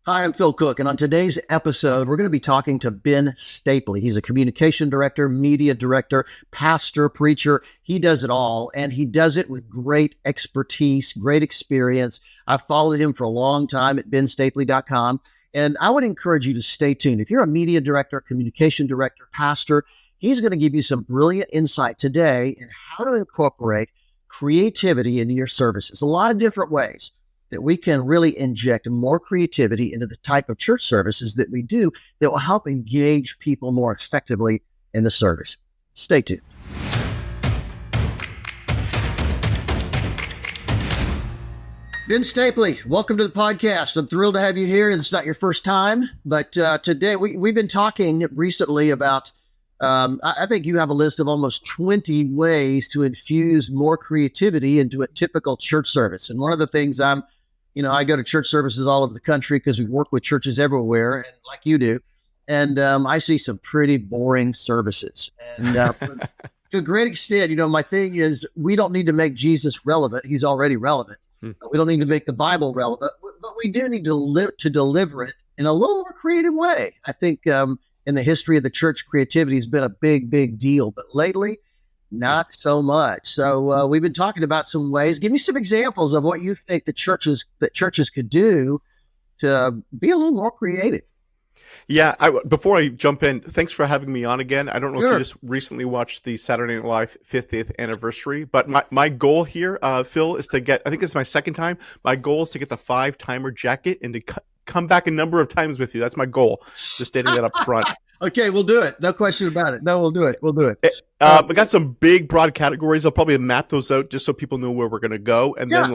Hi, I'm Phil Cooke, and on today's episode, we're going to be talking to Ben Stapley. He's a communication director, media director, pastor, preacher. He does it all, and he does it with great expertise, great experience. I've followed him for a long time at benstapley.com, and I would encourage you to stay tuned. If you're a media director, communication director, pastor, he's going to give you some brilliant insight today in how to incorporate creativity into your services. A lot of different ways that we can really inject more creativity into the type of church services that we do that will help engage people more effectively in the service. Stay tuned. Ben Stapley, welcome to the podcast. I'm thrilled to have you here. It's not your first time, but today we've been talking recently about, I think you have a list of almost 20 ways to infuse more creativity into a typical church service. And one of the things I go to church services all over the country because we work with churches everywhere, and like you do. And I see some pretty boring services. And to a great extent, my thing is we don't need to make Jesus relevant. He's already relevant. We don't need to make the Bible relevant, but we do need to deliver it in a little more creative way. I think in the history of the church, creativity has been a big, big deal. But lately, not so much. So we've been talking about some ways. Give me some examples of what you think that churches could do to be a little more creative. Yeah. Before I jump in, thanks for having me on again. I don't know Sure. if you just recently watched the Saturday Night Live 50th anniversary, but my goal here, Phil, is to get, I think it's my second time. My goal is to get the 5-timer jacket and to come back a number of times with you. That's my goal. Just stating that up front. Okay, we'll do it. No question about it. No, we'll do it. I got some big broad categories. I'll probably map those out just so people know where we're going to go, and then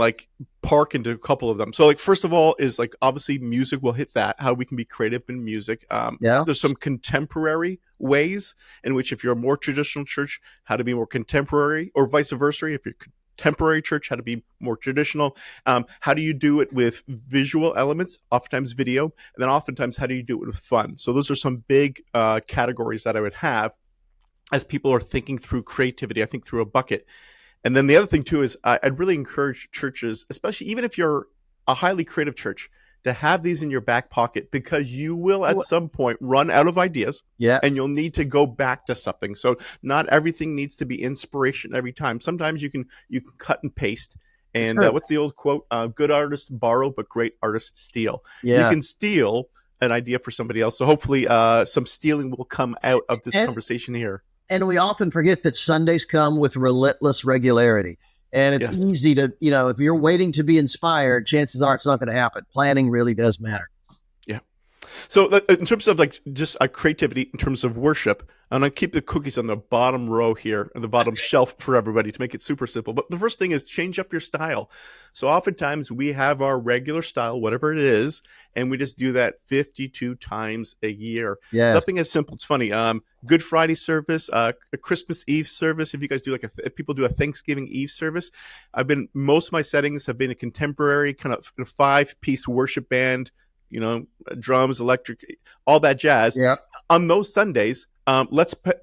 park into a couple of them. So first of all is obviously music. We'll hit that, how we can be creative in music. There's some contemporary ways in which, if you're a more traditional church, how to be more contemporary, or vice versa. If you're contemporary church, how to be more traditional. How do you do it with visual elements, oftentimes video, and then oftentimes how do you do it with fun? So those are some big categories that I would have as people are thinking through creativity, I think through a bucket. And then the other thing too is I'd really encourage churches, especially even if you're a highly creative church, to have these in your back pocket, because you will at some point run out of ideas, and you'll need to go back to something. So not everything needs to be inspiration every time. Sometimes you can cut and paste. And what's the old quote? Good artists borrow, but great artists steal. Yeah. You can steal an idea for somebody else. So hopefully some stealing will come out of this conversation here. And we often forget that Sundays come with relentless regularity. And it's easy to, if you're waiting to be inspired, chances are it's not going to happen. Planning really does matter. Yeah. So in terms of just creativity, in terms of worship, I'm going to keep the cookies on the bottom row here, on the bottom shelf for everybody to make it super simple. But the first thing is change up your style. So oftentimes we have our regular style, whatever it is, and we just do that 52 times a year. Yes. Something as simple. It's funny. Good Friday service, a Christmas Eve service. If you guys do if people do a Thanksgiving Eve service, most of my settings have been a contemporary kind of 5-piece worship band, drums, electric, all that jazz. Yeah. On those Sundays, let's put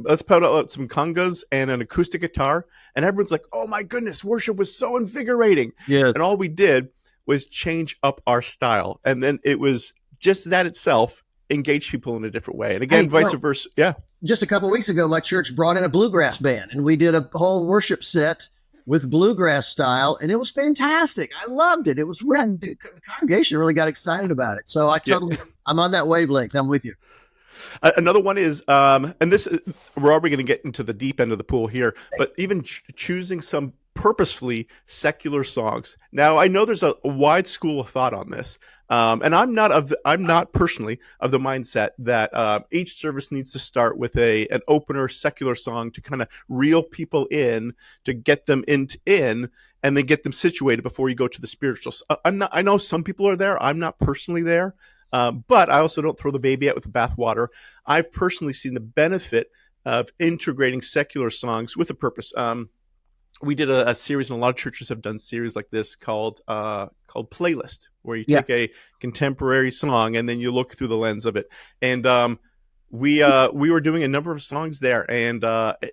out some congas and an acoustic guitar, and everyone's like, "Oh my goodness, worship was so invigorating!" Yes. And all we did was change up our style, and then it was just that itself engaged people in a different way. And again, vice versa. Yeah. Just a couple of weeks ago, my church brought in a bluegrass band, and we did a whole worship set with bluegrass style, and it was fantastic. I loved it. It was the congregation really got excited about it. So I'm on that wavelength. I'm with you. Another one is, and this we're already going to get into the deep end of the pool here, but even choosing some purposefully secular songs. Now, I know there's a wide school of thought on this, and I'm not personally of the mindset that each service needs to start with an opener secular song to kind of reel people in, to get them in, and then get them situated before you go to the spiritual. I know some people are there. I'm not personally there. But I also don't throw the baby out with the bathwater. I've personally seen the benefit of integrating secular songs with a purpose. We did a series, and a lot of churches have done series like this called Playlist, where you take a contemporary song and then you look through the lens of it. And we were doing a number of songs there, and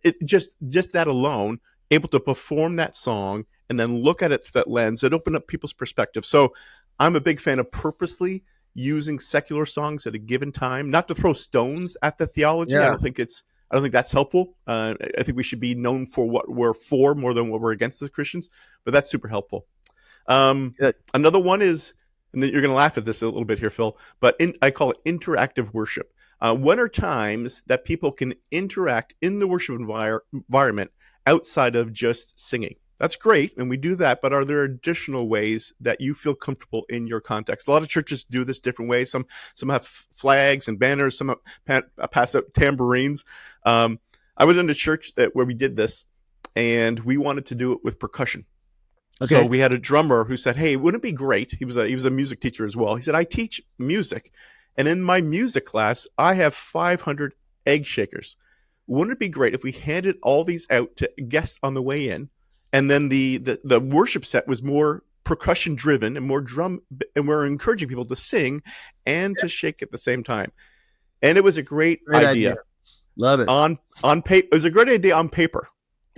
it just that alone, able to perform that song and then look at it through that lens, it opened up people's perspective. So I'm a big fan of purposely using secular songs at a given time, not to throw stones at the theology. Yeah. I don't think that's helpful. I think we should be known for what we're for more than what we're against as Christians, but that's super helpful. Good. Another one is, and then you're going to laugh at this a little bit here, Phil, but I call it interactive worship. When are times that people can interact in the worship environment outside of just singing? That's great, and we do that, but are there additional ways that you feel comfortable in your context? A lot of churches do this different ways. Some have flags and banners, some pass out tambourines. I was in a church where we did this, and we wanted to do it with percussion. Okay. So we had a drummer who said, "Hey, wouldn't it be great?" He was a music teacher as well. He said, "I teach music, and in my music class, I have 500 egg shakers. Wouldn't it be great if we handed all these out to guests on the way in?" And then the worship set was more percussion driven and more drum, and we're encouraging people to sing and to shake at the same time. And it was a great idea. Love it. On paper, it was a great idea on paper.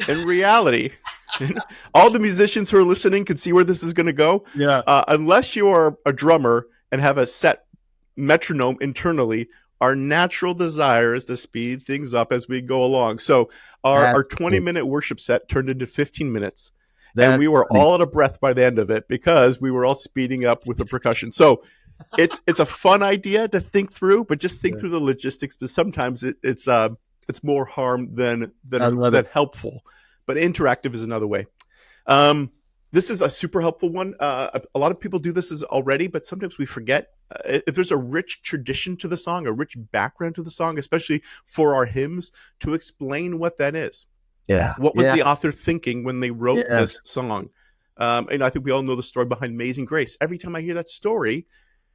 In reality, all the musicians who are listening can see where this is going to go. Yeah. Unless you are a drummer and have a set metronome internally, our natural desire is to speed things up as we go along. So our 20-minute worship set turned into 15 minutes. And we were all out of breath by the end of it because we were all speeding up with the percussion. So it's a fun idea to think through, but just think through the logistics, because sometimes it's more harm than helpful. But interactive is another way. This is a super helpful one. A lot of people do this already, but sometimes we forget. If there's a rich tradition to the song, a rich background to the song, especially for our hymns, to explain what that is. Yeah. What was the author thinking when they wrote this song? And I think we all know the story behind Amazing Grace. Every time I hear that story,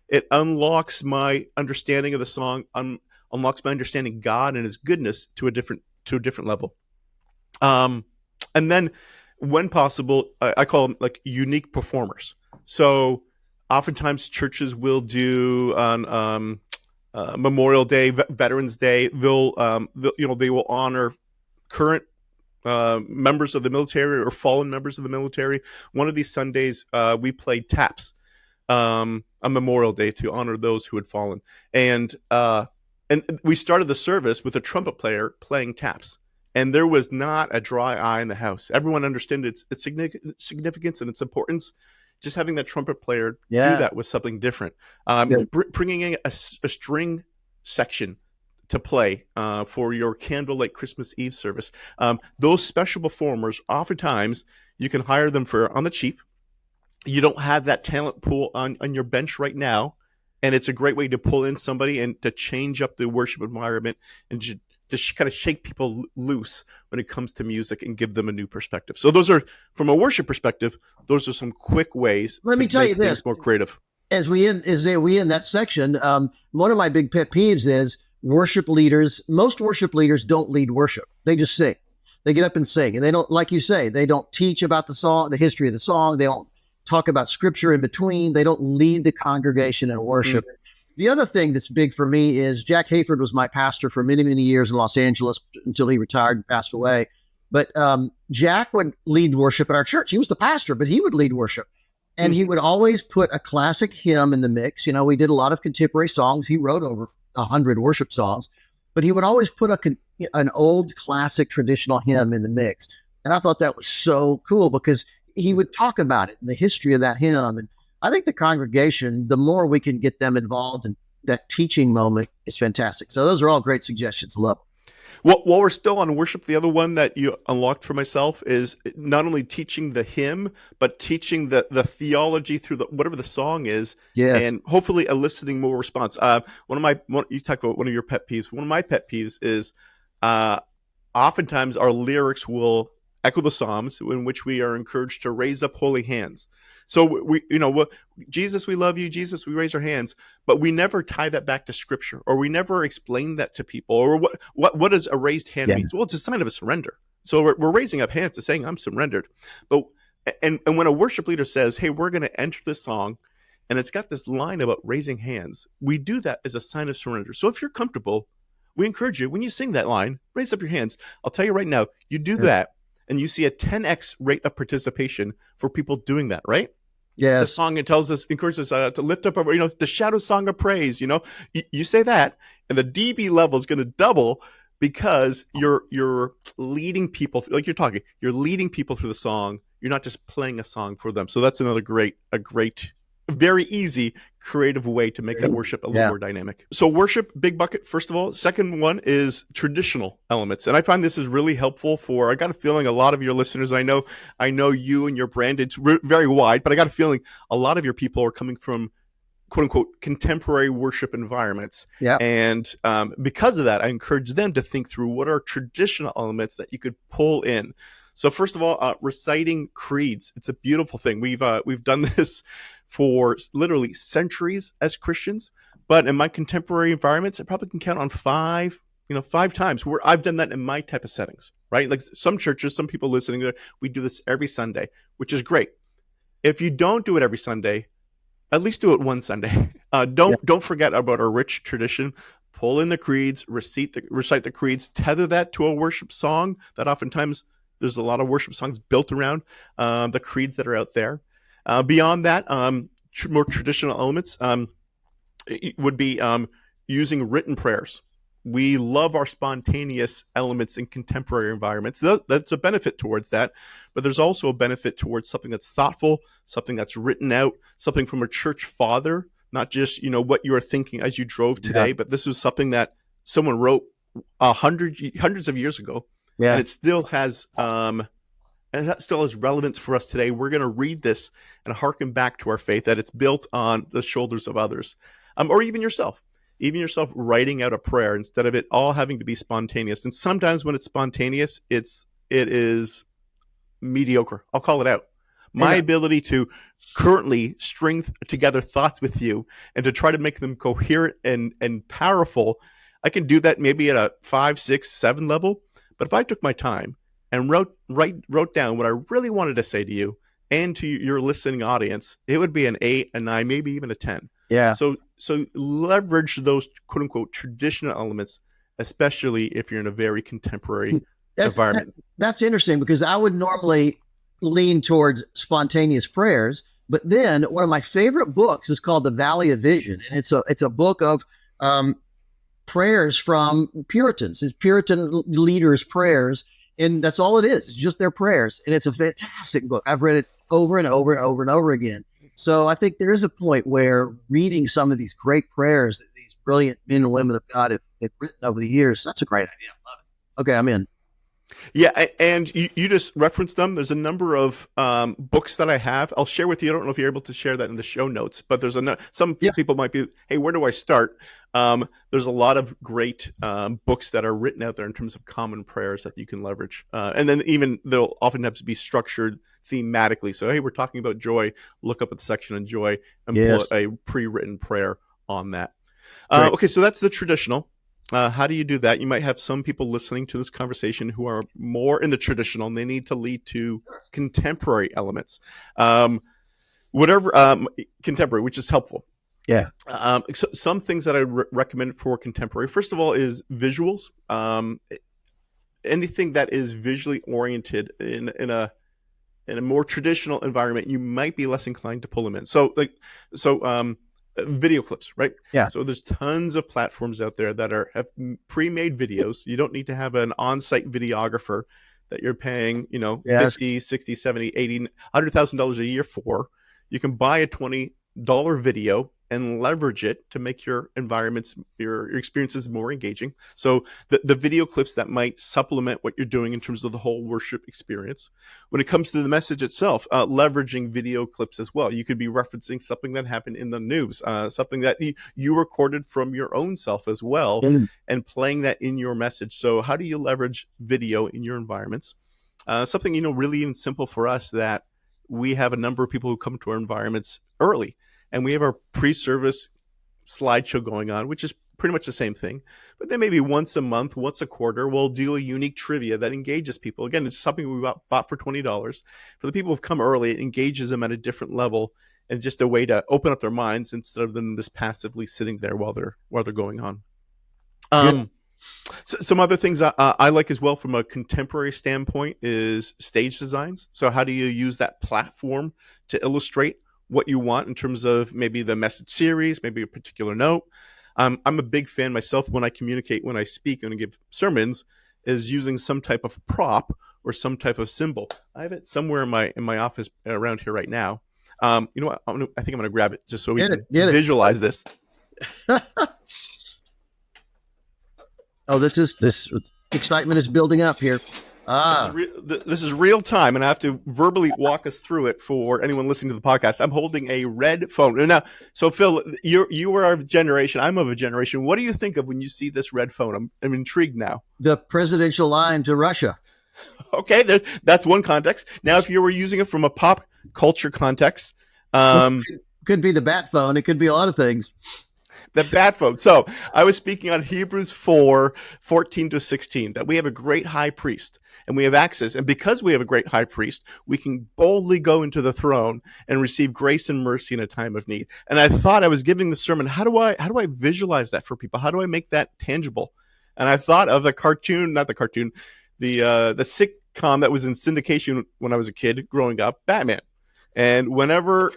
it unlocks my understanding of the song, unlocks my understanding of God and His goodness to a different level. And then, when possible, I call them like unique performers. So oftentimes churches will do on Memorial Day, Veterans Day, they will honor current members of the military or fallen members of the military. One of these Sundays, we played taps on Memorial Day to honor those who had fallen, and we started the service with a trumpet player playing taps. And there was not a dry eye in the house. Everyone understood its significance and its importance. Just having that trumpet player do that was something different. Bringing in a string section to play for your candlelight Christmas Eve service. Those special performers, oftentimes, you can hire them for on the cheap. You don't have that talent pool on your bench right now. And it's a great way to pull in somebody and to change up the worship environment and just kind of shake people loose when it comes to music and give them a new perspective. So those are, from a worship perspective, those are some quick ways to make things more creative. As we end that section, one of my big pet peeves is worship leaders. Most worship leaders don't lead worship. They just sing. They get up and sing. And they don't, like you say, they don't teach about the song, the history of the song. They don't talk about scripture in between. They don't lead the congregation in worship. Mm-hmm. The other thing that's big for me is Jack Hayford was my pastor for many, many years in Los Angeles until he retired and passed away. But Jack would lead worship at our church. He was the pastor, but he would lead worship. And he would always put a classic hymn in the mix. You know, we did a lot of contemporary songs. He wrote over 100 worship songs. But he would always put an old classic traditional hymn in the mix. And I thought that was so cool because he would talk about it and the history of that hymn. And I think the congregation, the more we can get them involved in that teaching moment, is fantastic. So those are all great suggestions. Love them. Well, while we're still on worship, the other one that you unlocked for myself is not only teaching the hymn, but teaching the theology through whatever the song is, and hopefully eliciting more response. You talked about one of your pet peeves. One of my pet peeves is oftentimes our lyrics will echo the Psalms, in which we are encouraged to raise up holy hands. So Jesus, we love you. Jesus, we raise our hands, but we never tie that back to Scripture, or we never explain that to people. Or what does a raised hand mean? Well, it's a sign of a surrender. So we're raising up hands to saying I'm surrendered. But and when a worship leader says, "Hey, we're going to enter this song," and it's got this line about raising hands, we do that as a sign of surrender. So if you're comfortable, we encourage you, when you sing that line, raise up your hands. I'll tell you right now, you do that, and you see a 10x rate of participation for people doing that, right? The Yes. song, it tells us, encourages us to lift up our, the shadow song of praise. You say that, and the dB level is going to double because you're leading people, like you're leading people through the song. You're not just playing a song for them. So that's another great, very easy, creative way to make that worship a little Yeah. more dynamic. So worship, big bucket, first of all. Second one is traditional elements. And I find this is really helpful I got a feeling a lot of your listeners, I know you and your brand, it's very wide, but I got a feeling a lot of your people are coming from quote unquote contemporary worship environments. Yeah. And because of that, I encourage them to think through what are traditional elements that you could pull in. So first of all, reciting creeds. It's a beautiful thing. We've done this for literally centuries as Christians, but in my contemporary environments, I probably can count on five times where I've done that in my type of settings, right? Like some churches, some people listening there, we do this every Sunday, which is great. If you don't do it every Sunday, at least do it one Sunday. Don't forget about our rich tradition. Pull in the creeds, recite the creeds, tether that to a worship song. That oftentimes there's a lot of worship songs built around the creeds that are out there. Beyond that, more traditional elements would be using written prayers. We love our spontaneous elements in contemporary environments. That's a benefit towards that, but there's also a benefit towards something that's thoughtful, something that's written out, something from a church father, not just what you are thinking as you drove today, but this is something that someone wrote hundreds of years ago, and it still has relevance for us today. We're going to read this and hearken back to our faith, that it's built on the shoulders of others, or even yourself writing out a prayer instead of it all having to be spontaneous. And sometimes when it's spontaneous, it is mediocre. I'll call it out. My ability to currently string together thoughts with you and to try to make them coherent and powerful, I can do that maybe at a 5, 6, 7 level. But if I took my time and wrote down what I really wanted to say to you and to your listening audience, it would be an 8, a 9, maybe even a 10. Yeah. So leverage those quote unquote traditional elements, especially if you're in a very contemporary environment. That's interesting, because I would normally lean towards spontaneous prayers, but then one of my favorite books is called The Valley of Vision, and it's a book of prayers from Puritans. It's Puritan leaders' prayers, and that's all it is. It's just their prayers, and it's a fantastic book. I've read it over and over and over and over again. So I think there is a point where reading some of these great prayers that these brilliant men and women of God have written over the years, that's a great idea. I love it. Okay, I'm in. Yeah, and you just referenced them. There's a number of books that I have. I'll share with you. I don't know if you're able to share that in the show notes, but there's some people might be, hey, where do I start? There's a lot of great books that are written out there in terms of common prayers that you can leverage. And then even they'll often have to be structured thematically. So, hey, we're talking about joy. Look up at the section on joy and pull a pre-written prayer on that. Okay, so that's the traditional. How do you do that? You might have some people listening to this conversation who are more in the traditional, and they need to lead to contemporary elements. Contemporary, which is helpful. Yeah. Some things that I recommend for contemporary, first of all, is visuals. Anything that is visually oriented in a more traditional environment, you might be less inclined to pull them in. So video clips, right? Yeah. So there's tons of platforms out there that have pre-made videos. You don't need to have an on-site videographer that you're paying, $50, $60, $70, $80, $100,000 a year for. You can buy a $20 video and leverage it to make your environments, your experiences more engaging. So the video clips that might supplement what you're doing in terms of the whole worship experience. When it comes to the message itself, leveraging video clips as well. You could be referencing something that happened in the news, something that you recorded from your own self as well, and playing that in your message. So how do you leverage video in your environments? Something, really even simple for us, that we have a number of people who come to our environments early. And we have our pre-service slideshow going on, which is pretty much the same thing. But then maybe once a month, once a quarter, we'll do a unique trivia that engages people. Again, it's something we bought for $20. For the people who've come early, it engages them at a different level, and just a way to open up their minds instead of them just passively sitting there while they're going on. So some other things I like as well from a contemporary standpoint is stage designs. So how do you use that platform to illustrate what you want in terms of maybe the message series, maybe a particular note. I'm a big fan myself when I communicate, when I speak and give sermons, is using some type of prop or some type of symbol. I have it somewhere in my office around here right now. You know what? I think I'm going to grab it just so we can visualize this. Oh, this excitement is building up here. This is real time, and I have to verbally walk us through it for anyone listening to the podcast. I'm holding a red phone now. So, Phil, you are of a generation. I'm of a generation. What do you think of when you see this red phone? I'm intrigued now. The presidential line to Russia. Okay, that's one context. Now, if you were using it from a pop culture context, it could be the bat phone. It could be a lot of things. The bat phone. So I was speaking on Hebrews 4:14-16, that we have a great high priest and we have access. And because we have a great high priest, we can boldly go into the throne and receive grace and mercy in a time of need. And I thought I was giving the sermon, how do I visualize that for people? How do I make that tangible? And I thought of the sitcom that was in syndication when I was a kid growing up, Batman. And whenever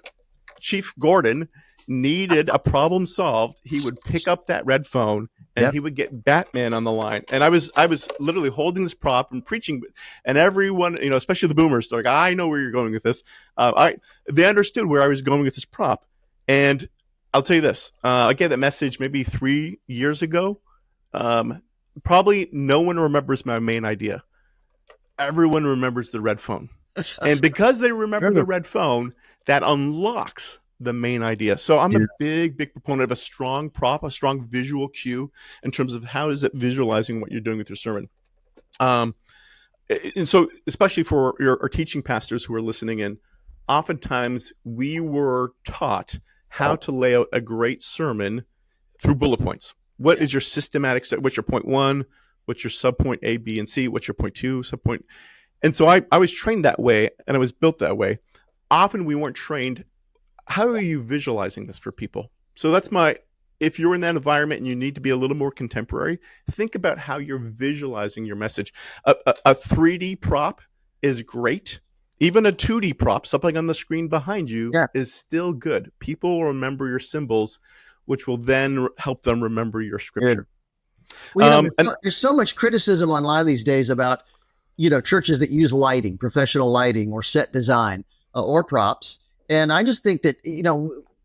Chief Gordon needed a problem solved, he would pick up that red phone and he would get Batman on the line. And I was literally holding this prop and preaching, and everyone, especially the boomers, they're like, I know where you're going with this. They understood where I was going with this prop. And I'll tell you this, I gave that message maybe 3 years ago. Probably no one remembers my main idea. Everyone remembers the red phone. And because they remember the red phone, that unlocks the main idea. So I'm a big proponent of a strong prop, a strong visual cue in terms of how is it visualizing what you're doing with your sermon. And so especially for our teaching pastors who are listening in, oftentimes we were taught how to lay out a great sermon through bullet points. What is your systematic set? What's your point one? What's your sub point A, B, and C? What's your point two, sub point? And so I was trained that way, and I was built that way. Often we weren't trained. How are you visualizing this for people? So if you're in that environment and you need to be a little more contemporary, think about how you're visualizing your message. A 3D prop is great. Even a 2D prop, something on the screen behind you, is still good. People will remember your symbols, which will then help them remember your scripture. Well, there's so much criticism online these days about, churches that use lighting, professional lighting or set design or props. And I just think that,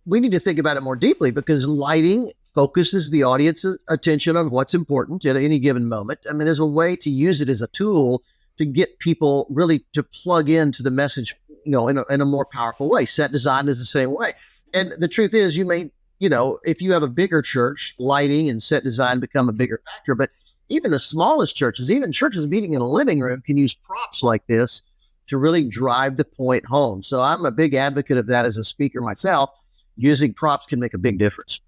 we need to think about it more deeply, because lighting focuses the audience's attention on what's important at any given moment. I mean, there's a way to use it as a tool to get people really to plug into the message, in a more powerful way. Set design is the same way. And the truth is, you may, if you have a bigger church, lighting and set design become a bigger factor. But even the smallest churches, even churches meeting in a living room, can use props like this to really drive the point home. So I'm a big advocate of that as a speaker myself. Using props can make a big difference.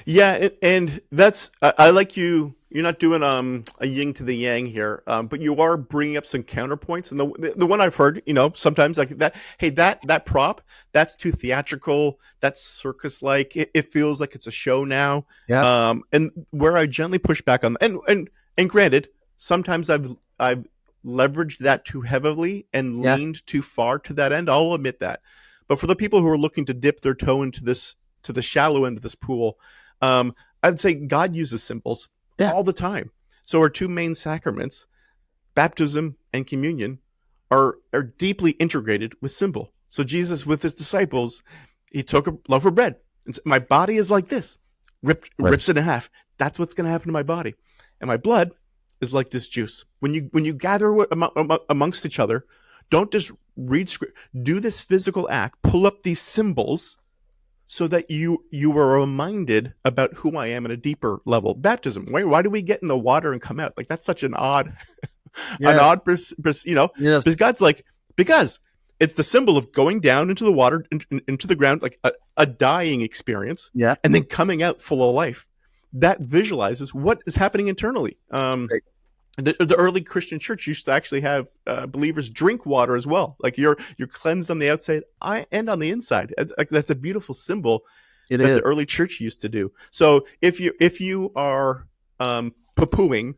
Yeah, and that's I like you. You're not doing a yin to the yang here, but you are bringing up some counterpoints. And the one I've heard, sometimes like that. Hey, that prop, that's too theatrical. That's circus-like. It feels like it's a show now. Yeah. And where I gently push back on, and granted, sometimes I've leveraged that too heavily and leaned too far to that end. I'll admit that. But for the people who are looking to dip their toe into to the shallow end of this pool, I'd say God uses symbols all the time. So our two main sacraments, baptism and communion, are deeply integrated with symbol. So Jesus, with his disciples, he took a loaf of bread and said, my body is like this, rips it in half. That's what's going to happen to my body. And my blood is like this juice. When you gather amongst each other, don't just read script. Do this physical act. Pull up these symbols so that you are reminded about who I am at a deeper level. Baptism. Why do we get in the water and come out? Like, that's such an odd, because God's like, because it's the symbol of going down into the water, into the ground, like a dying experience, and then coming out full of life. That visualizes what is happening internally. The early Christian church used to actually have believers drink water as well. Like you're cleansed on the outside and on the inside. Like, that's a beautiful symbol the early church used to do. So if you are poo-pooing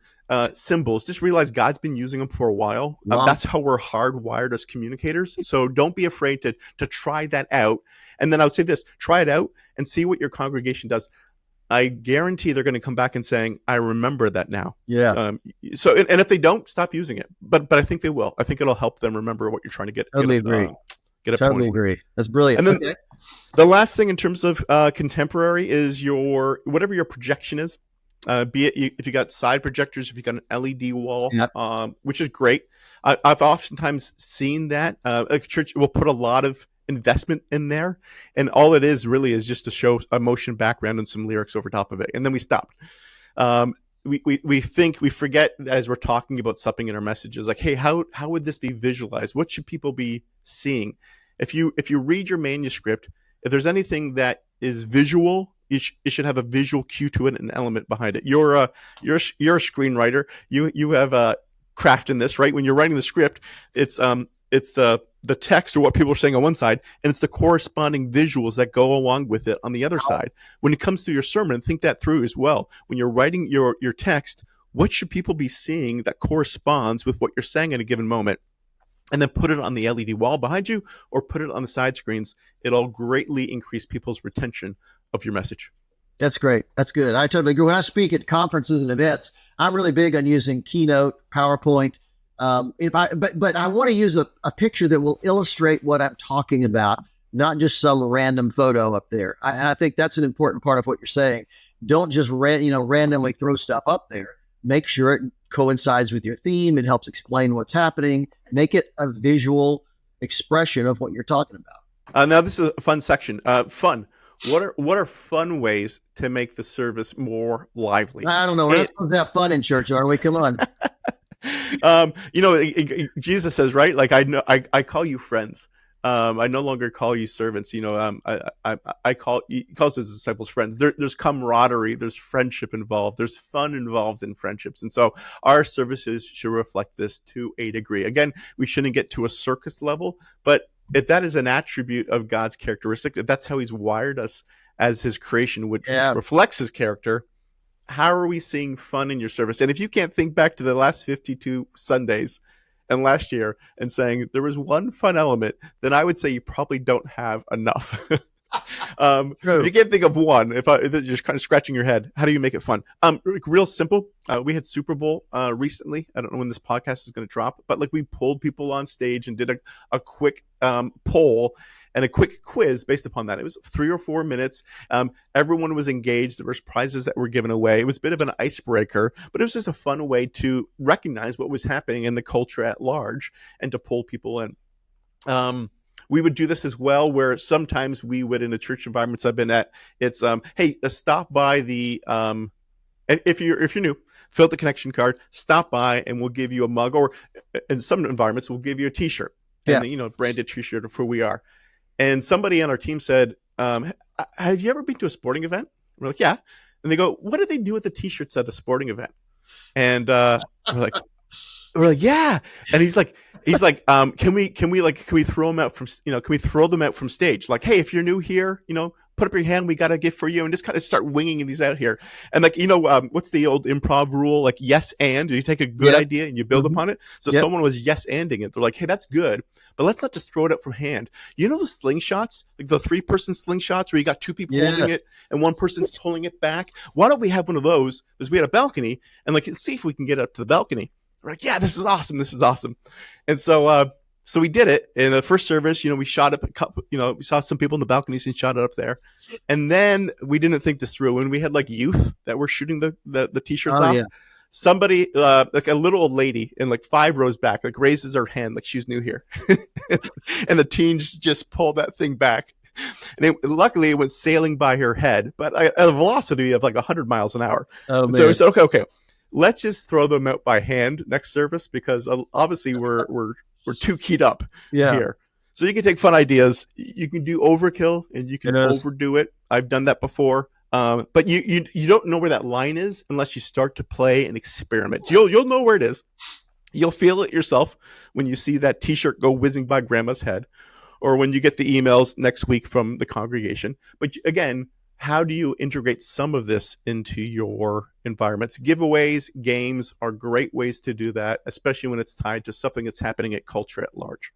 symbols, just realize God's been using them for a while. That's how we're hardwired as communicators. So don't be afraid to try that out. And then I would say this, try it out and see what your congregation does. I guarantee they're going to come back and saying, I remember that now. Yeah. So, and if they don't, stop using it. But I think they will. I think it'll help them remember what you're trying to get. Totally agree. Totally agree. That's brilliant. And then the last thing in terms of contemporary is whatever your projection is. Be it if you got side projectors, if you got an LED wall, which is great. I've oftentimes seen that. A church will put a lot of investment in there, and all it is really is just to show a motion background and some lyrics over top of it, and then we stop. We forget as we're talking about something in our messages, like, hey, how would this be visualized? What should people be seeing? If you read your manuscript, if there's anything that is visual, it should have a visual cue to it, an element behind it. You're a screenwriter. You have a craft in this, right? When you're writing the script, it's the text or what people are saying on one side, and it's the corresponding visuals that go along with it on the other side. When it comes to your sermon, think that through as well. When you're writing your text, what should people be seeing that corresponds with what you're saying at a given moment? And then put it on the LED wall behind you or put it on the side screens. It'll greatly increase people's retention of your message. That's great. That's good. I totally agree. When I speak at conferences and events, I'm really big on using Keynote, PowerPoint. But I want to use a picture that will illustrate what I'm talking about, not just some random photo up there. And I think that's an important part of what you're saying. Don't just randomly throw stuff up there. Make sure it coincides with your theme. It helps explain what's happening. Make it a visual expression of what you're talking about. Now this is a fun section. Fun. What are fun ways to make the service more lively? I don't know. We're not supposed to have fun in church, are we? Come on. Jesus says, right? Like, I call you friends. I no longer call you servants. He calls his disciples friends. There's camaraderie, there's friendship involved, there's fun involved in friendships. And so our services should reflect this to a degree. Again, we shouldn't get to a circus level, but if that is an attribute of God's characteristic, if that's how he's wired us as his creation, which reflects his character, how are we seeing fun in your service? And if you can't think back to the last 52 Sundays and last year and saying there was one fun element, then I would say you probably don't have enough. If you can't think of one, if you're just kind of scratching your head, how do you make it fun? Real simple. We had Super Bowl recently. I don't know when this podcast is going to drop, but we pulled people on stage and did a quick poll and a quick quiz based upon that. It was 3 or 4 minutes. Everyone was engaged. There was prizes that were given away. It was a bit of an icebreaker, but it was just a fun way to recognize what was happening in the culture at large and to pull people in. We would do this as well, where sometimes we would, in the church environments I've been at, it's, hey, stop by the, if you're new, fill out the connection card, stop by, and we'll give you a mug, or in some environments, we'll give you a t-shirt, and branded t-shirt of who we are. And somebody on our team said, have you ever been to a sporting event? We're like, yeah. And they go, what do they do with the t-shirts at a sporting event? And we're like, yeah. And he's like, can we throw them out from, can we throw them out from stage? Like, hey, if you're new here, put up your hand. We got a gift for you, and just kind of start winging these out here. And what's the old improv rule? Like, yes, and you take a good idea and you build upon it. So someone was yes anding it. They're like, hey, that's good, but let's not just throw it out from hand. You know the slingshots, like the 3-person slingshots where you got 2 people holding it and 1 person's pulling it back. Why don't we have one of those? Because we had a balcony, and let's see if we can get up to the balcony. We're like, yeah, this is awesome. This is awesome. And so we did it in the first service. We shot up a couple, we saw some people in the balconies and shot it up there. And then we didn't think this through. And we had youth that were shooting the t-shirts off. Yeah. Somebody, a little old lady in 5 rows back, raises her hand like she's new here. And the teens just pulled that thing back. And luckily it went sailing by her head, but at a velocity of 100 miles an hour. Oh, so we said, okay. Let's just throw them out by hand next service, because obviously we're too keyed up here. So you can take fun ideas. You can do overkill and you can overdo it. I've done that before. But you don't know where that line is unless you start to play and experiment. You'll know where it is. You'll feel it yourself when you see that t-shirt go whizzing by grandma's head, or when you get the emails next week from the congregation. But again, how do you integrate some of this into your environments? Giveaways, games are great ways to do that, especially when it's tied to something that's happening at culture at large.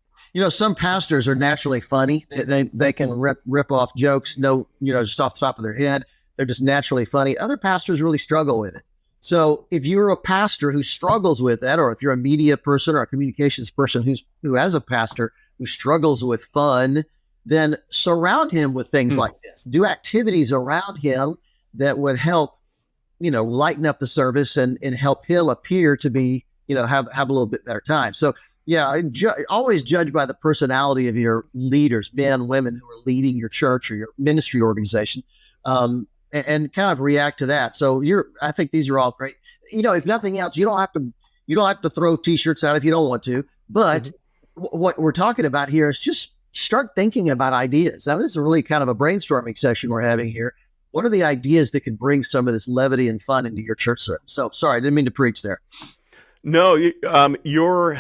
Some pastors are naturally funny. They can rip off jokes, just off the top of their head. They're just naturally funny. Other pastors really struggle with it. So if you're a pastor who struggles with that, or if you're a media person or a communications person who has a pastor who struggles with fun, then surround him with things like this. Do activities around him that would help, lighten up the service and help him appear to be, have a little bit better time. So yeah, always judge by the personality of your leaders, men, women who are leading your church or your ministry organization, and kind of react to that. So I think these are all great. If nothing else, you don't have to throw t-shirts out if you don't want to, but what we're talking about here is just start thinking about ideas. Now, this is really kind of a brainstorming session we're having here. What are the ideas that could bring some of this levity and fun into your church service? So sorry, I didn't mean to preach there. No, you're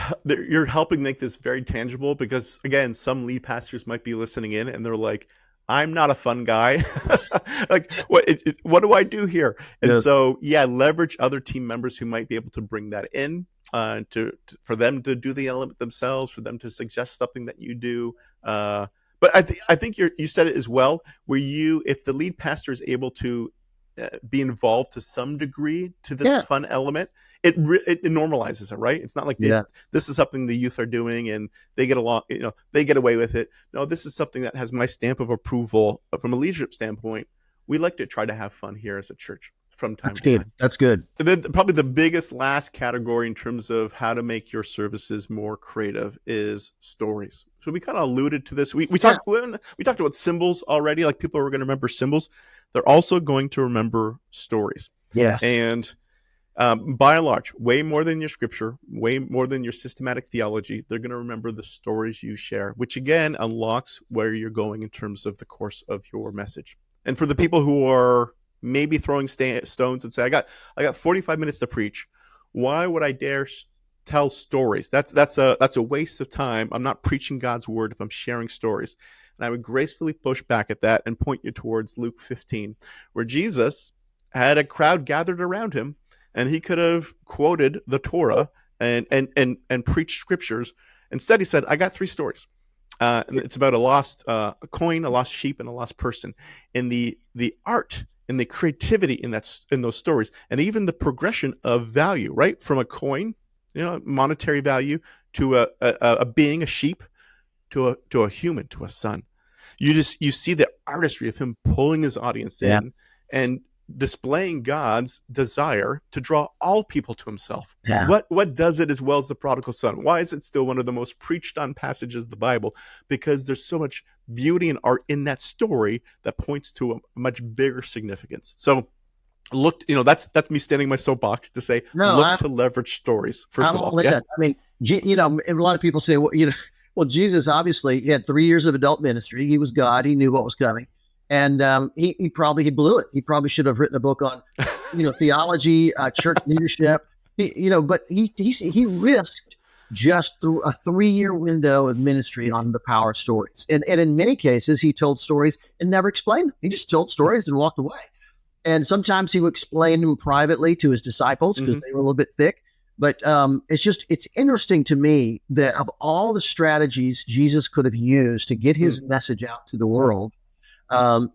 helping make this very tangible, because again, some lead pastors might be listening in and they're like, I'm not a fun guy. Like, what do I do here? And so, leverage other team members who might be able to bring that in, for them to do the element themselves, for them to suggest something that you do. But I think you said it as well, where if the lead pastor is able to be involved to some degree to this fun element, it normalizes it, right? It's not like this is something the youth are doing and they get along, they get away with it. No, this is something that has my stamp of approval from a leadership standpoint. We like to try to have fun here as a church from time to time. That's good. And then probably the biggest last category in terms of how to make your services more creative is stories. So we kind of alluded to this. We talked about symbols already. Like, people are going to remember symbols. They're also going to remember stories. Yes. And by and large, way more than your scripture, way more than your systematic theology, they're going to remember the stories you share, which again unlocks where you're going in terms of the course of your message. And for the people who are maybe throwing stones and say, I got 45 minutes to preach, why would I dare tell stories? That's a waste of time. I'm not preaching God's word if I'm sharing stories. And I would gracefully push back at that and point you towards Luke 15, where Jesus had a crowd gathered around him, and he could have quoted the Torah and preached scriptures. Instead, he said, I got 3 stories. And it's about a lost coin, a lost sheep, and a lost person. And the art and the creativity in those stories, and even the progression of value, right? From a coin, monetary value, to a being, a sheep, to a human, to a son. You see the artistry of him pulling his audience in and displaying God's desire to draw all people to himself. Yeah. What does it as well as the prodigal son? Why is it still one of the most preached on passages of the Bible? Because there's so much beauty and art in that story that points to a much bigger significance. So that's me standing my soapbox to say, to leverage stories first of all. Yeah. I mean, a lot of people say, well, Jesus obviously he had 3 years of adult ministry. He was God. He knew what was coming. And he blew it. He probably should have written a book on, theology, church leadership. But he risked just through a 3-year window of ministry on the power of stories. And in many cases, he told stories and never explained them. He just told stories and walked away. And sometimes he would explain them privately to his disciples because they were a little bit thick. But it's interesting to me that of all the strategies Jesus could have used to get his message out to the world,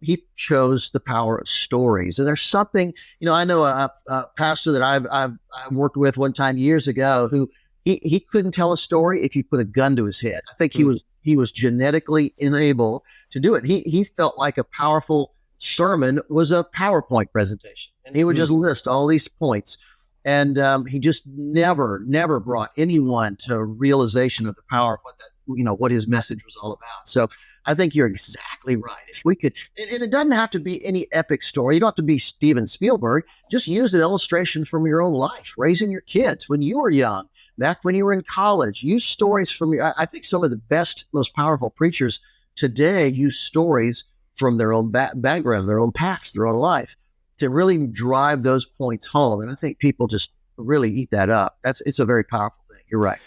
he chose the power of stories. And there's something, I know a pastor that I've worked with one time years ago who he couldn't tell a story if you put a gun to his head. I think he was genetically unable to do it. He felt like a powerful sermon was a PowerPoint presentation, and he would just list all these points. And he just never brought anyone to realization of the power of what his message was all about. So I think you're exactly right. If we could, and it doesn't have to be any epic story. You don't have to be Steven Spielberg. Just use an illustration from your own life, raising your kids when you were young, back when you were in college. Use stories from I think some of the best, most powerful preachers today use stories from their own background, their own past, their own life, to really drive those points home. And I think people just really eat that up. It's a very powerful thing. You're right.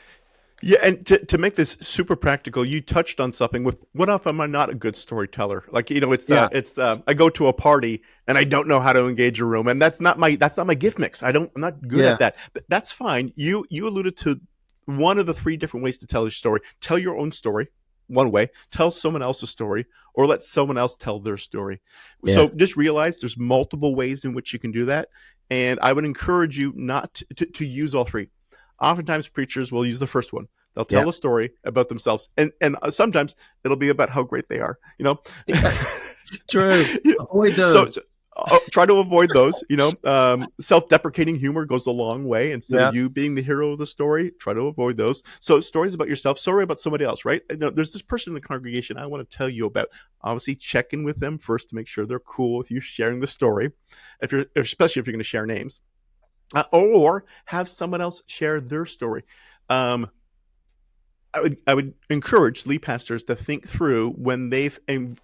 Yeah, and to make this super practical, you touched on something with what if I'm not a good storyteller? Like, I go to a party and I don't know how to engage a room, and that's not my gift mix. I'm not good at that. That's fine. You alluded to one of the three different ways to tell your story. Tell your own story, one way. Tell someone else's story, or let someone else tell their story. Yeah. So just realize there's multiple ways in which you can do that. And I would encourage you not to use all three. Oftentimes preachers will use the first one. They'll tell a story about themselves. And sometimes it'll be about how great they are, you know? True. Avoid those. So try to avoid those, you know. Self-deprecating humor goes a long way. Instead of you being the hero of the story, try to avoid those. So stories about yourself, story about somebody else, right? You know, there's this person in the congregation I want to tell you about. Obviously, check in with them first to make sure they're cool with you sharing the story, especially if you're going to share names, or have someone else share their story. I would encourage lead pastors to think through when they've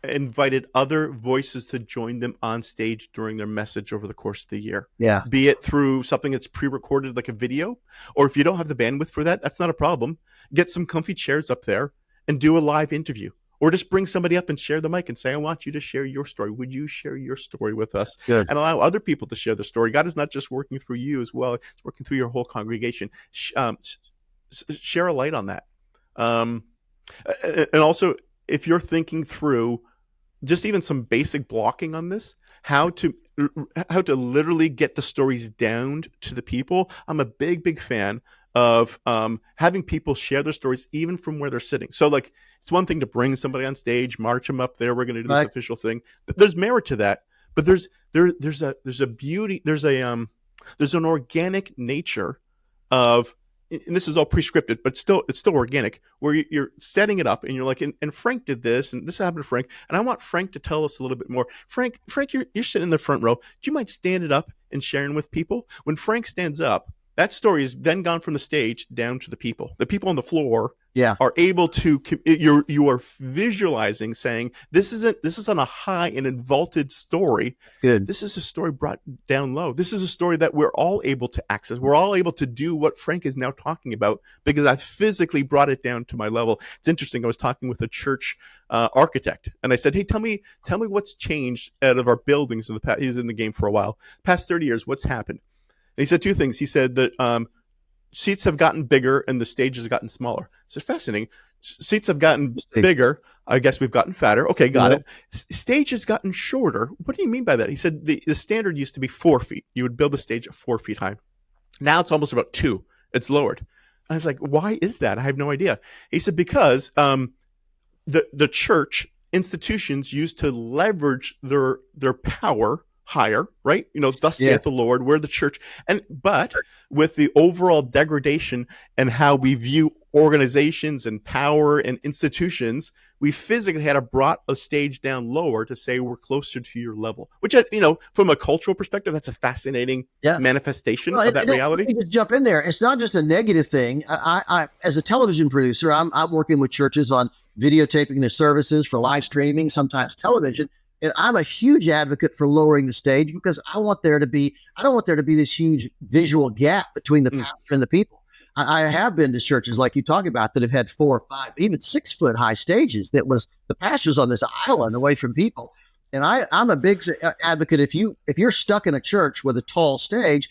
invited other voices to join them on stage during their message over the course of the year. Yeah. Be it through something that's pre-recorded like a video, or if you don't have the bandwidth for that, that's not a problem. Get some comfy chairs up there and do a live interview. Or just bring somebody up and share the mic and say, I want you to share your story. Would you share your story with us? Good. And allow other people to share their story. God is not just working through you as well. It's working through your whole congregation. Share a light on that. And also, if you're thinking through just even some basic blocking on this, how to literally get the stories down to the people. I'm a big fan of having people share their stories even from where they're sitting. So like, it's one thing to bring somebody on stage, march them up there. We're going to do this official thing. There's merit to that, but there's a beauty. There's an organic nature of. And this is all prescripted, but it's still organic, where you're setting it up and you're like, and Frank did this, and this happened to Frank, and I want Frank to tell us a little bit more. Frank, you're sitting in the front row. Do you mind standing up and sharing with people? When Frank stands up, that story is then gone from the stage down to the people. The people on the floor are able to, you are visualizing saying, this isn't a high and vaulted story. Good. This is a story brought down low. This is a story that we're all able to access. We're all able to do what Frank is now talking about because I physically brought it down to my level. It's interesting. I was talking with a church architect, and I said, hey, tell me what's changed out of our buildings in the past. He's in the game for a while. Past 30 years, what's happened? And he said two things. He said that seats have gotten bigger and the stage has gotten smaller. I said, fascinating. Seats have gotten bigger. I guess we've gotten fatter. Okay, got it. Stage has gotten shorter. What do you mean by that? He said the standard used to be 4 feet. You would build a stage at 4 feet high. Now it's almost about 2. It's lowered. And I was like, why is that? I have no idea. He said, because the church institutions used to leverage their power higher, right? You know, thus saith the Lord, we're the church. But with the overall degradation and how we view organizations and power and institutions, we physically had to brought a stage down lower to say we're closer to your level, which, you know, from a cultural perspective, that's a fascinating manifestation of that reality. Let me just jump in there. It's not just a negative thing. I as a television producer, I'm working with churches on videotaping their services for live streaming, sometimes television. And I'm a huge advocate for lowering the stage because I don't want there to be this huge visual gap between the pastor and the people. I have been to churches like you talk about that have had 4 or 5, even 6 foot high stages that was the pastor's on this island away from people. And I'm a big advocate. If you're stuck in a church with a tall stage,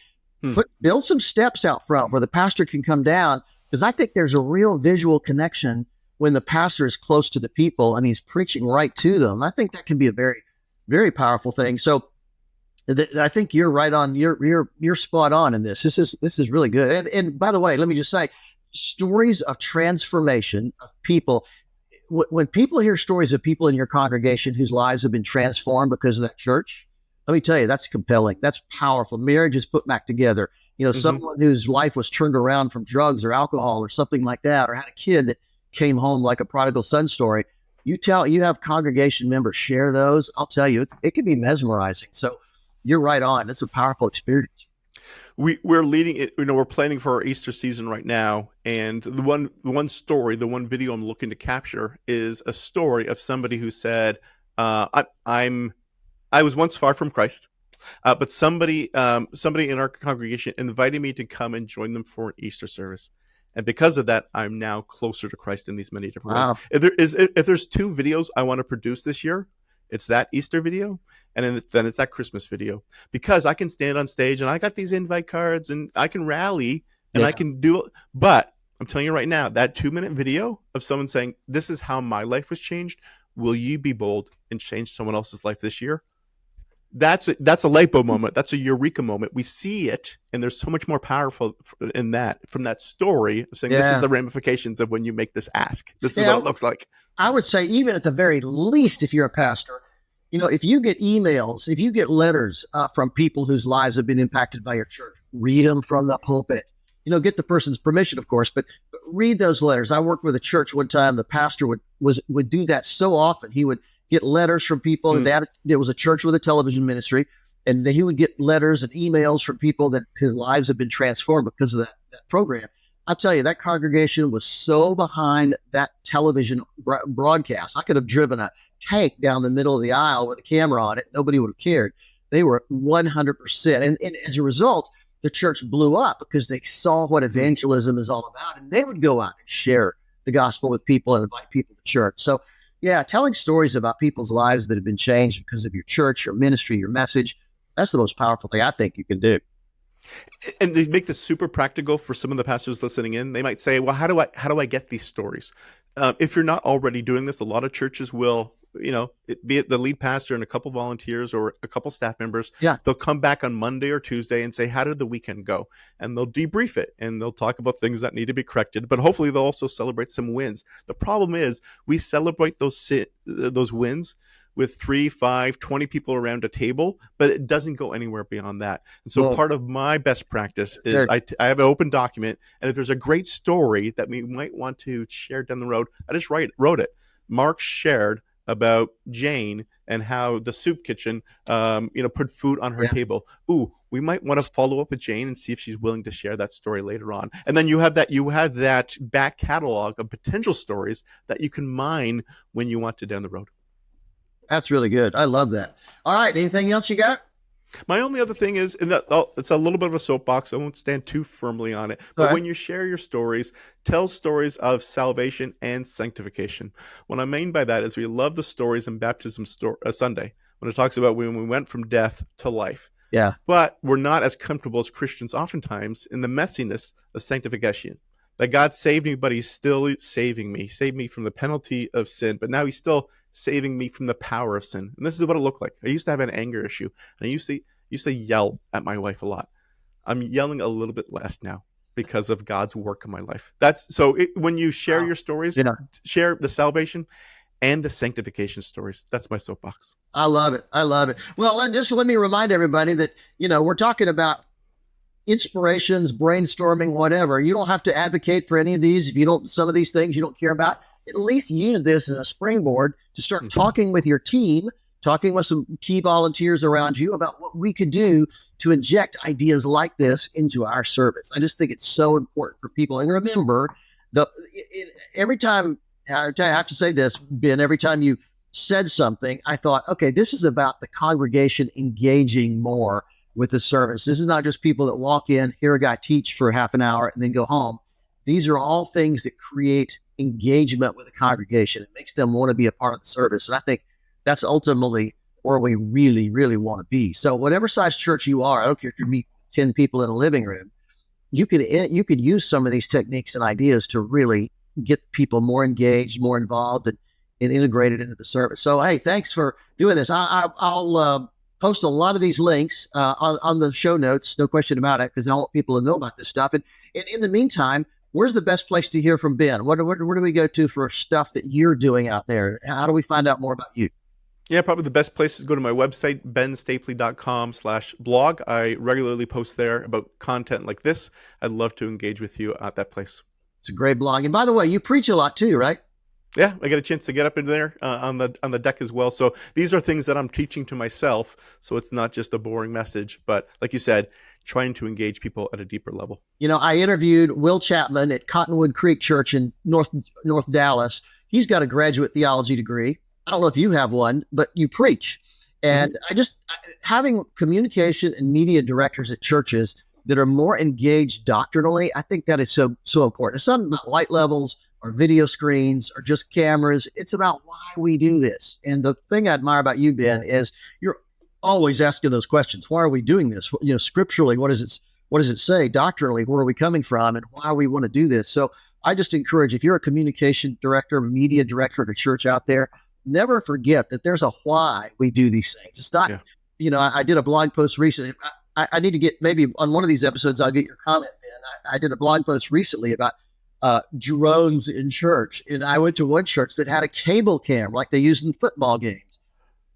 build some steps out front where the pastor can come down, because I think there's a real visual connection when the pastor is close to the people and he's preaching right to them. I think that can be a very, very powerful thing. So I think you're right on. You're spot on in this. This is really good. And by the way, let me just say, stories of transformation of people. When people hear stories of people in your congregation whose lives have been transformed because of that church, let me tell you, that's compelling. That's powerful. Marriage is put back together. You know, someone whose life was turned around from drugs or alcohol or something like that, or had a kid that came home like a prodigal son story. You have congregation members share those. I'll tell you, it can be mesmerizing. So you're right on. It's a powerful experience. We're leading it. You know, we're planning for our Easter season right now, and the one story, the one video I'm looking to capture is a story of somebody who said, "I was once far from Christ, but somebody in our congregation invited me to come and join them for an Easter service." And because of that, I'm now closer to Christ in these many different ways. If there's 2 videos I want to produce this year, it's that Easter video, and then it's that Christmas video, because I can stand on stage and I got these invite cards and I can rally and I can do it. But I'm telling you right now, that 2-minute video of someone saying, "This is how my life was changed. Will you be bold and change someone else's life this year?" That's a lipo moment. That's a eureka moment. We see it, and there's so much more powerful in that, from that story of saying, this is the ramifications of when you make this ask. This is what it looks like. I would say, even at the very least, if you're a pastor, if you get emails, if you get letters from people whose lives have been impacted by your church, read them from the pulpit. Get the person's permission, of course, but read those letters. I worked with a church one time. The pastor would do that so often. He would get letters from people. And there was a church with a television ministry, and he would get letters and emails from people that his lives have been transformed because of that program. I'll tell you, that congregation was so behind that television broadcast. I could have driven a tank down the middle of the aisle with a camera on it. Nobody would have cared. They were 100%. And as a result, the church blew up because they saw what evangelism is all about, and they would go out and share the gospel with people and invite people to church. So, yeah, telling stories about people's lives that have been changed because of your church, your ministry, your message, that's the most powerful thing I think you can do. And they make this super practical for some of the pastors listening in. They might say, well, how do I get these stories? If you're not already doing this, a lot of churches will, be it the lead pastor and a couple volunteers or a couple staff members. Yeah. They'll come back on Monday or Tuesday and say, how did the weekend go? And they'll debrief it, and they'll talk about things that need to be corrected. But hopefully they'll also celebrate some wins. The problem is we celebrate those wins with 3, 5, 20 people around a table, but it doesn't go anywhere beyond that. And so part of my best practice is I have an open document, and if there's a great story that we might want to share down the road, I just wrote it. Mark shared about Jane and how the soup kitchen, put food on her table. Ooh, we might want to follow up with Jane and see if she's willing to share that story later on. And then you have that back catalog of potential stories that you can mine when you want to down the road. That's really good. I love that. All right. Anything else you got? My only other thing is, it's a little bit of a soapbox. I won't stand too firmly on it. But when you share your stories, tell stories of salvation and sanctification. What I mean by that is we love the stories in Baptism Sunday, when it talks about when we went from death to life. Yeah. But we're not as comfortable as Christians oftentimes in the messiness of sanctification. That God saved me, but he's still saving me. He saved me from the penalty of sin, but now he's still saving me from the power of sin. And this is what it looked like. I used to have an anger issue, and I used to yell at my wife a lot. I'm yelling a little bit less now because of God's work in my life. When you share your stories, share the salvation and the sanctification stories. That's my soapbox. I love it. Well, let me remind everybody that, we're talking about inspirations, brainstorming, whatever. You don't have to advocate for any of these. If some of these things you don't care about, at least use this as a springboard to start talking with your team, talking with some key volunteers around you about what we could do to inject ideas like this into our service. I just think it's so important for people. And remember, every time, I have to say this, Ben, every time you said something, I thought, okay, this is about the congregation engaging more with the service. This is not just people that walk in, hear a guy teach for half an hour, and then go home. These are all things that create engagement with the congregation. It makes them want to be a part of the service. And I think that's ultimately where we really, really want to be. So whatever size church you are, I don't care if you meet 10 people in a living room, you could use some of these techniques and ideas to really get people more engaged, more involved, and integrated into the service. So, hey, thanks for doing this. I'll post a lot of these links on the show notes, no question about it, because I want people to know about this stuff. And in the meantime, where's the best place to hear from Ben? Where do we go to for stuff that you're doing out there? How do we find out more about you? Yeah, probably the best place is go to my website, benstapley.com/blog. I regularly post there about content like this. I'd love to engage with you at that place. It's a great blog. And by the way, you preach a lot too, right? Yeah, I get a chance to get up in there on the deck as well. So these are things that I'm teaching to myself. So it's not just a boring message, but like you said, trying to engage people at a deeper level. I interviewed Will Chapman at Cottonwood Creek Church in North Dallas. He's got a graduate theology degree. I don't know if you have one, but you preach. And having communication and media directors at churches that are more engaged doctrinally, I think that is so important. It's not about light levels or video screens or just cameras. It's about why we do this. And the thing I admire about you, Ben, is you're always asking those questions. Why are we doing this? Scripturally, what does it say? Doctrinally, where are we coming from and why we want to do this? So I just encourage, if you're a communication director, media director at a church out there, never forget that there's a why we do these things. It's not, I did a blog post recently. I need to get, maybe on one of these episodes, I'll get your comment, man. I did a blog post recently about drones in church. And I went to one church that had a cable cam like they use in football games.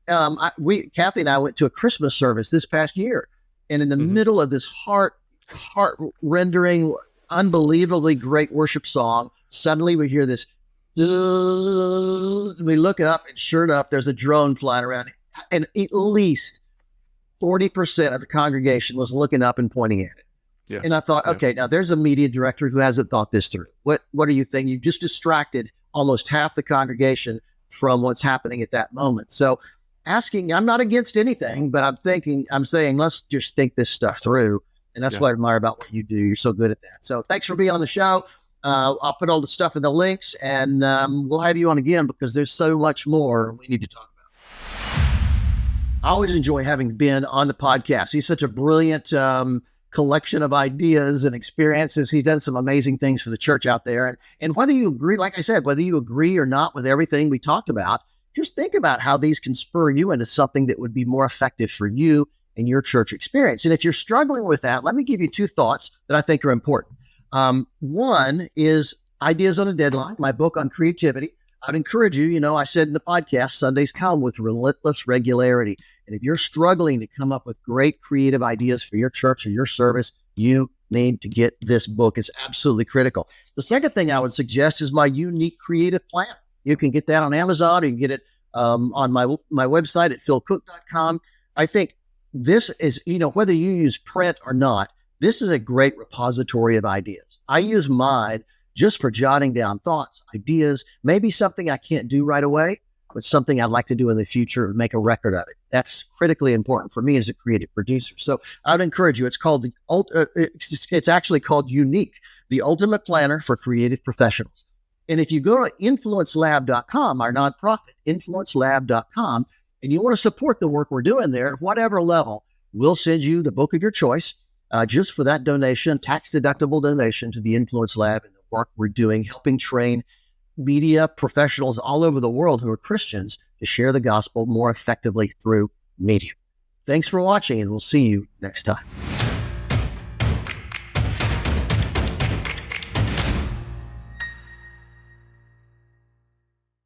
Kathy and I went to a Christmas service this past year. And in the middle of this heart-rendering, unbelievably great worship song, suddenly we hear this. We look up, and sure enough, there's a drone flying around. And at least 40% of the congregation was looking up and pointing at it. Yeah. And I thought, okay, now there's a media director who hasn't thought this through. What do you think? You just distracted almost half the congregation from what's happening at that moment. So I'm not against anything, but I'm saying, let's just think this stuff through. And that's what I admire about what you do. You're so good at that. So thanks for being on the show. I'll put all the stuff in the links, and we'll have you on again because there's so much more we need to talk about. I always enjoy having Ben on the podcast. He's such a brilliant collection of ideas and experiences. He's done some amazing things for the church out there. And whether you agree, like I said, whether you agree or not with everything we talked about, just think about how these can spur you into something that would be more effective for you and your church experience. And if you're struggling with that, let me give you two thoughts that I think are important. One is Ideas on a Deadline, my book on creativity. I'd encourage you, I said in the podcast, Sundays come with relentless regularity. And if you're struggling to come up with great creative ideas for your church or your service, you need to get this book. It's absolutely critical. The second thing I would suggest is my unique creative planner. You can get that on Amazon. You can get it on my website at philcooke.com. I think this is, whether you use print or not, this is a great repository of ideas. I use mine just for jotting down thoughts, ideas, maybe something I can't do right away, but something I'd like to do in the future and make a record of it. That's critically important for me as a creative producer. So I would encourage you. It's called it's actually called Unique, the ultimate planner for creative professionals. And if you go to influencelab.com, our nonprofit, influencelab.com, and you want to support the work we're doing there at whatever level, we'll send you the book of your choice just for that donation, tax-deductible donation to the Influence Lab and the work we're doing, helping train media professionals all over the world who are Christians to share the gospel more effectively through media. Thanks for watching, and we'll see you next time.